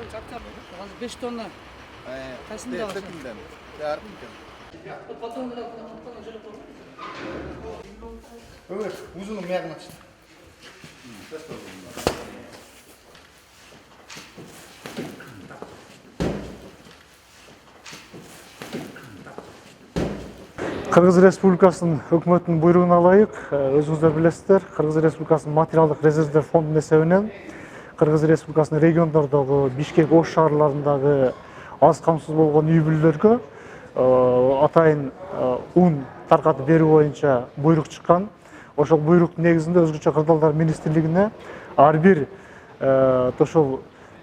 Azı 5 tonna. Kaçını da alsın? Evet, uzunum yarım açtı. Кыргыз Республикасынын өкмөтүнүн буйругуна ылайык, өзүңүздөр билесиздер, Кыргыз Республикасынын материалдык резервдер фондунун эсебинен Кыргыз Республикасынын региондордогу Бишкек, Ош шаарларындагы аз камсыз болгон үй бүлөлөргө атайын ун таркатып берүү боюнча буйрук чыккан. Ошол буйруктун негизинде өзгөчө кырдаалдар министрлигине ар бир ошол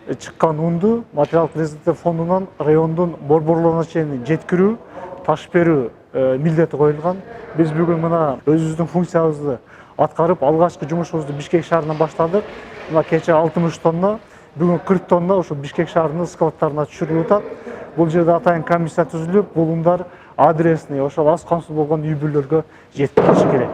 чыккан унду материалдык резервдер фондунан райондун борборлоруна чейин жеткирүү, таш берүү милдети коюлган. Биз бүгүн мына өзүбүздүн функциябызды аткарып, алгачкы жумушубузду Бишкек шаарынан баштадык. Мына кече 60 тонна, бүгүн 40 тонна ошо Бишкек шаарынын складтарына түшүрүлүп атат. Бул жерде атайын комиссия түзүлүп, бул ундар адресине ошол аз камсыз болгон үй бүлөлөргө жеткирилиши керек.